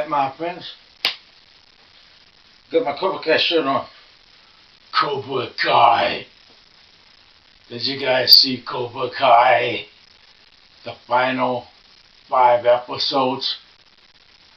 Alright, my friends. Got my Cobra Kai shirt on. Cobra Kai. Did you guys see Cobra Kai? The final 5 episodes.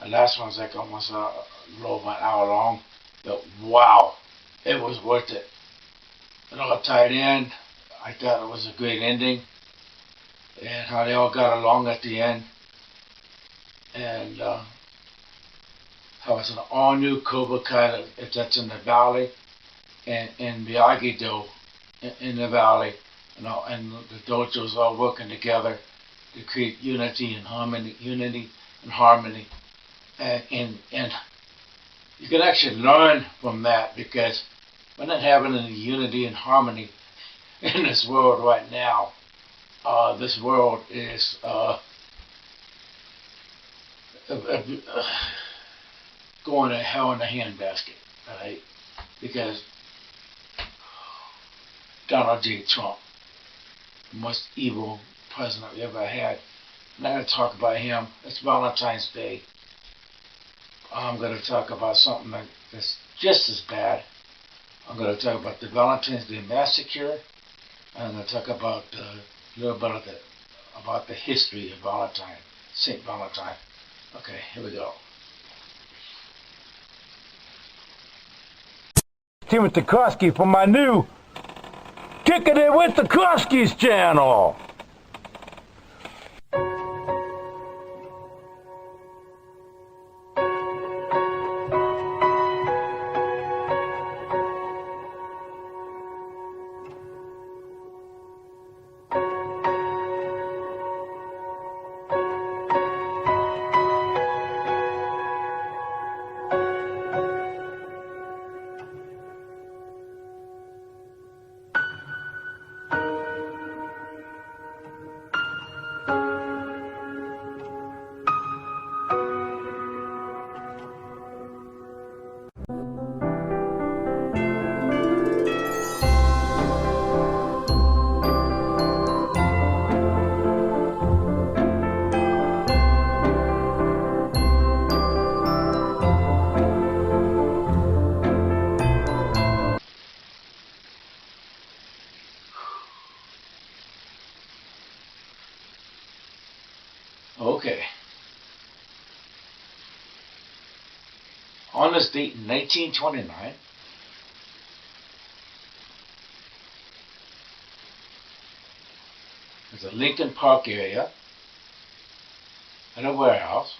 The last one's like almost a little over an hour long. But wow, it was worth it. It all tied in. I thought it was a great ending. And how they all got along at the end. And how it's an all-new Cobra Kai that's in the valley, and in Miyagi-Do in the valley, and the dojos all working together to create unity and harmony, and you can actually learn from that, because we're not having any unity and harmony in this world right now. This world is going to hell in a handbasket, right? Because Donald J. Trump, the most evil president we ever had. I'm not going to talk about him. It's Valentine's Day. I'm going to talk about something that's just as bad. I'm going to talk about the Valentines Day Massacre. I'm going to talk about a little bit about the history of Valentine, Saint Valentine. Okay, here we go. Kerofsky for my new Kicking It with the Kerofskys channel. Okay. On this date in 1929, there's a Lincoln Park area and a warehouse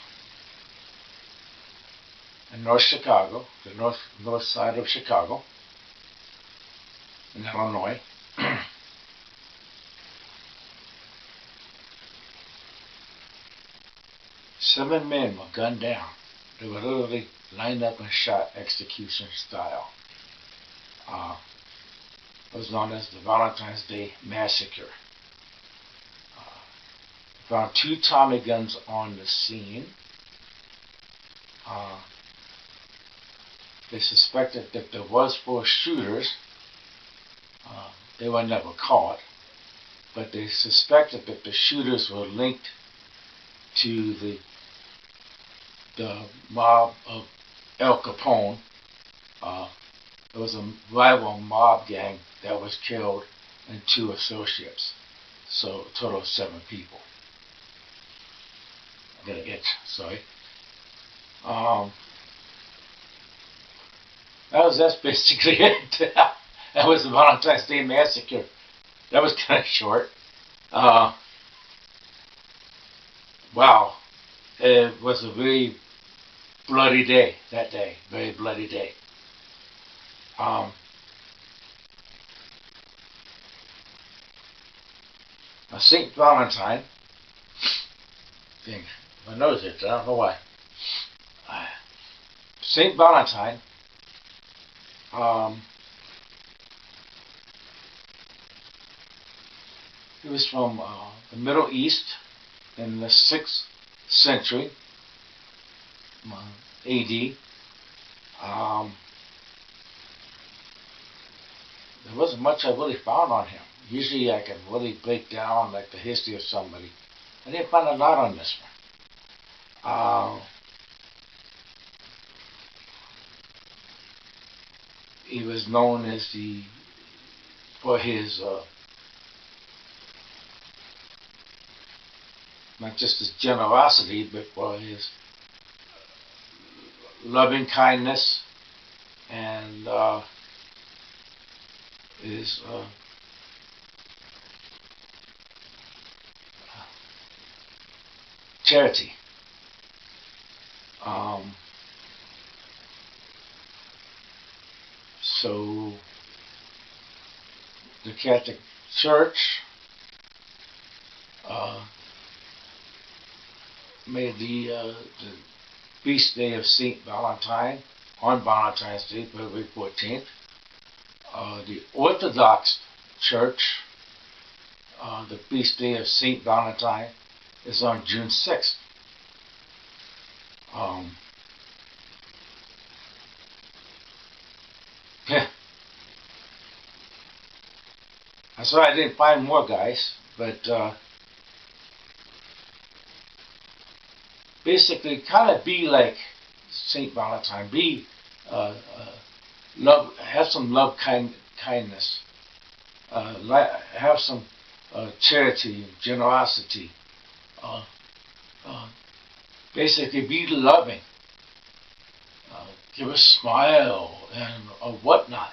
in North Chicago, the north side of Chicago, in Illinois. 7 men were gunned down. They were literally lined up and shot execution style. It was known as the Valentines Day Massacre. Found 2 Tommy guns on the scene. They suspected that there was 4 shooters. They were never caught, but they suspected that the shooters were linked to the mob of El Capone. There was a rival mob gang that was killed and 2 associates. So a total of 7 people. I got an itch, sorry. That's basically it. That was the Valentine's Day Massacre. That was kind of short. Wow. It was a very bloody day that day. Very bloody day. Now Saint Valentine, my nose itches, I don't know why. Saint Valentine, he was from the Middle East in the 6th century AD. There wasn't much I really found on him. Usually I can really break down like the history of somebody. I didn't find a lot on this one. he was known as for his not just his generosity, but for his loving kindness and his charity. So the Catholic Church made the feast day of Saint Valentine on Valentine's Day, February 14th. The Orthodox Church, the feast day of Saint Valentine is on June 6th. I'm sorry I didn't find more, guys, but basically kind of be like Saint Valentine. Be love, have some love, kindness, have some charity, generosity. Basically, be loving. Give a smile and whatnot.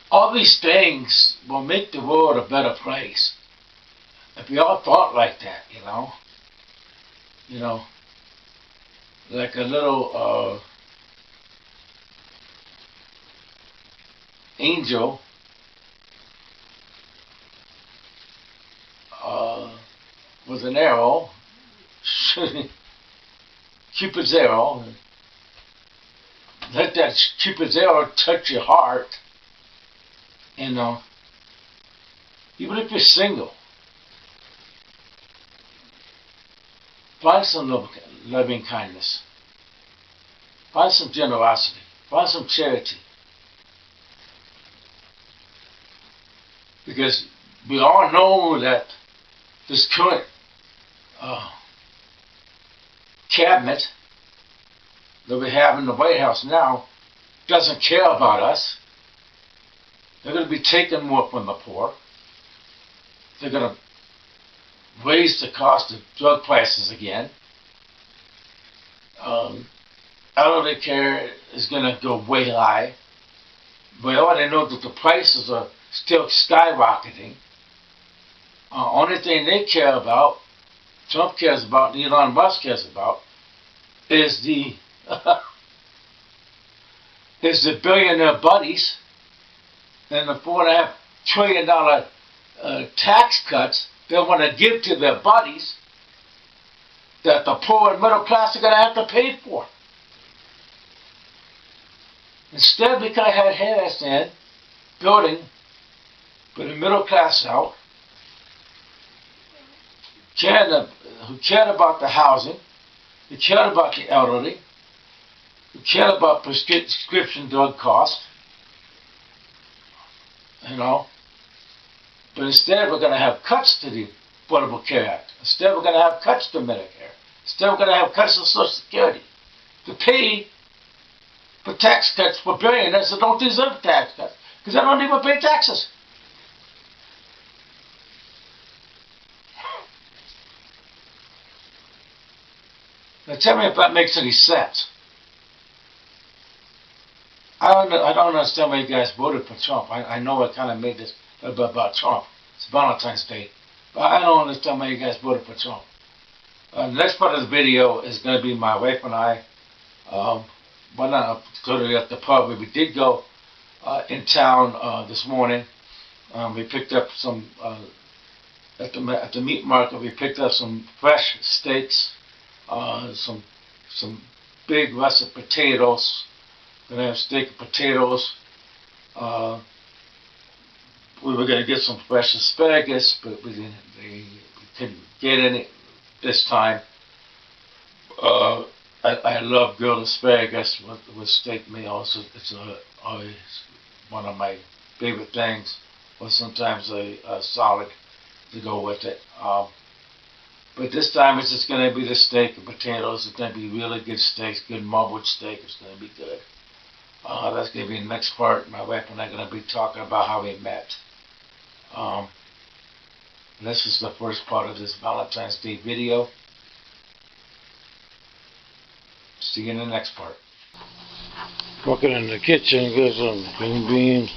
All these things will make the world a better place. If we all thought like that, like a little angel with an arrow, Cupid's arrow. Let that Cupid's arrow touch your heart. Even if you're single, find some loving kindness. Find some generosity. Find some charity. Because we all know that this current cabinet that we have in the White House now doesn't care about us. They're going to be taking more from the poor. They're going to raise the cost of drug prices again. Elderly care is going to go way high. But all they know that the prices are still skyrocketing. Only thing they care about, Trump cares about, and Elon Musk cares about, is the billionaire buddies and the $4.5 trillion tax cuts they want to give to their buddies that the poor and middle class are going to have to pay for. Instead, we kind of had hands in building for the middle class out, who cared about the housing, who cared about the elderly, who cared about prescription drug costs, But instead, we're going to have cuts to the Affordable Care Act. Instead, we're going to have cuts to Medicare. Instead, we're going to have cuts to Social Security to pay for tax cuts for billionaires that don't deserve tax cuts because they don't even pay taxes. Now, tell me if that makes any sense. I don't understand why you guys voted for Trump. I know I kind of made this about Trump. It's Valentine's Day. But I don't understand why you guys voted for Trump. The next part of the video is going to be my wife and I. Well, not totally at the pub, but we did go in town this morning. We picked up some, at the meat market, we picked up some fresh steaks, some big russet potatoes. We're going to have steak and potatoes. We were going to get some fresh asparagus, but we couldn't get any this time. I love grilled asparagus with steak meals. It's always one of my favorite things, or sometimes a salad to go with it. But this time it's just going to be the steak and potatoes. It's going to be really good steaks, good marbled steak. It's going to be good. That's going to be the next part. My wife and I are going to be talking about how we met. This is the first part of this Valentine's Day video. See you in the next part. Working in the kitchen, got some green beans,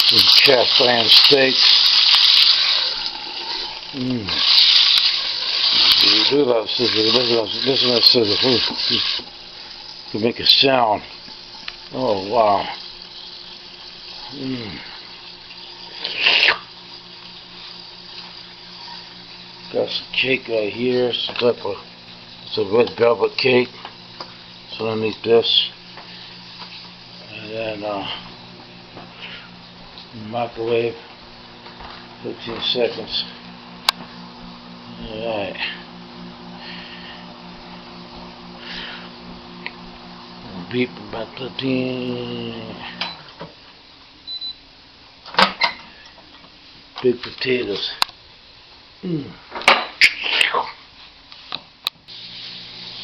some cast iron steaks. Do that scissors, listen to that scissors. To make a sound. Oh wow. Got some cake right here, some type of, it's a red velvet cake. It's underneath this. And then microwave 15 seconds. Alright. Beep about 15. Big potatoes.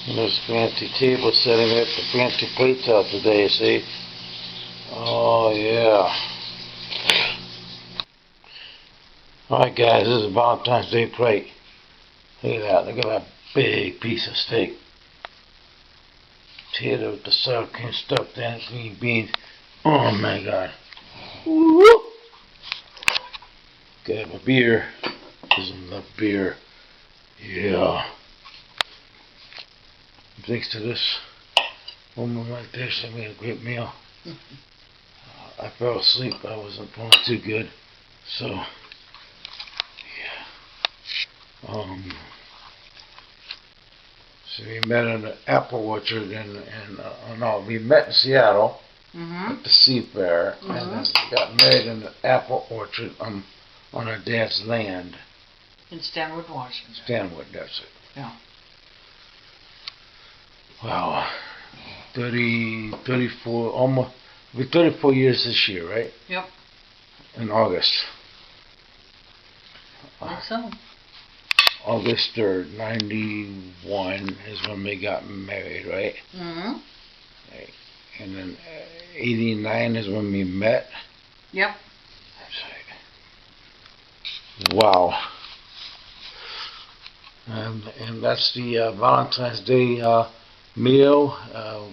This fancy table setting up, the fancy plates out today, see? Oh yeah. Alright guys, this is a Valentine's Day plate. Look at that, look at that big piece of steak. Potato with the sour cream stuffed in, green beans. Oh my god. Woo! Got a beer. There's enough beer. Yeah. Thanks to this woman like this, I made a great meal. I fell asleep. I wasn't feeling too good. So, yeah. So we met in an apple orchard no, we met in Seattle at the Seafair, and then we got married in the apple orchard on our dad's land. In Stanwood, Washington. Stanwood, that's it. Yeah. Wow. 34, almost, it'll be 34 years this year, right? Yep. In August. I think so. August 3rd, 91 is when we got married, right? Right. And then 89 is when we met. Yep. That's right. Wow. And that's the Valentine's Day meal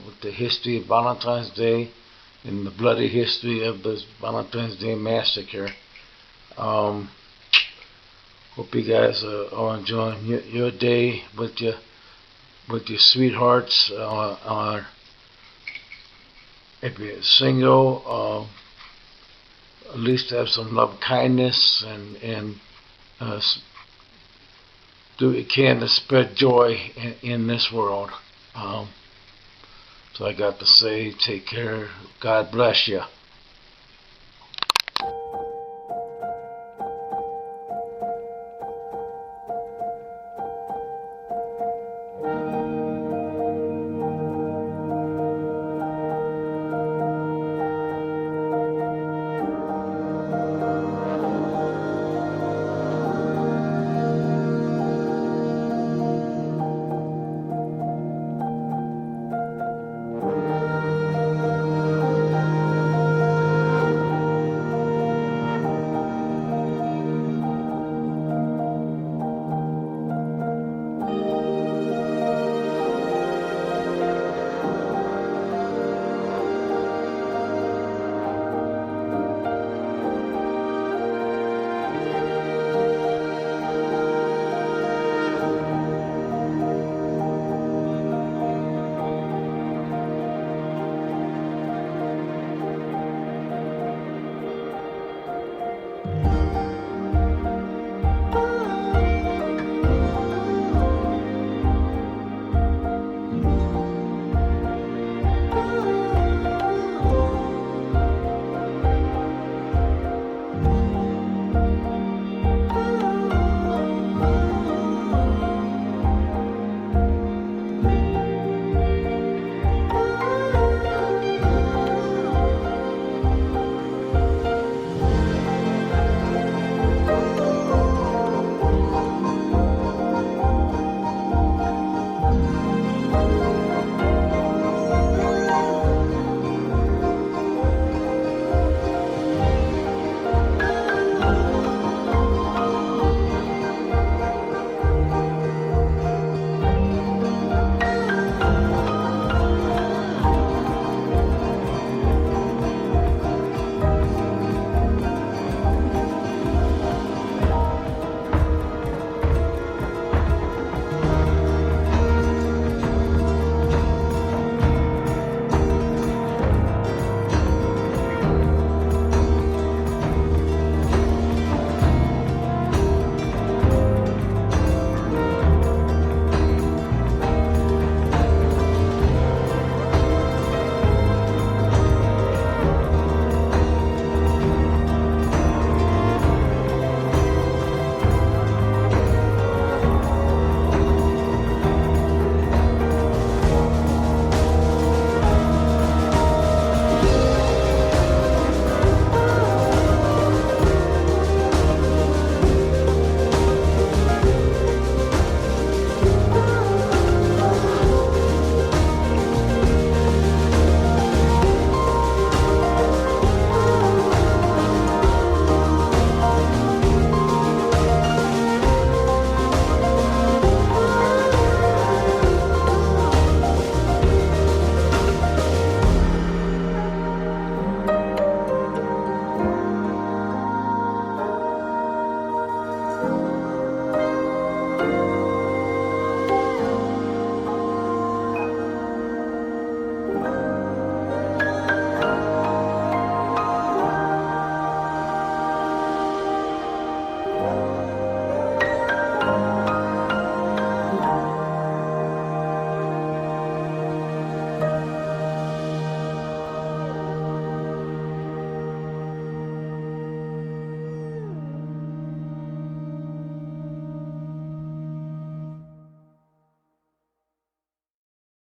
with the history of Valentine's Day and the bloody history of the Valentines Day Massacre. Hope you guys are enjoying your day with your sweethearts. If you're single, at least have some love, kindness, and do what you can to spread joy in this world. So I got to say, take care. God bless you.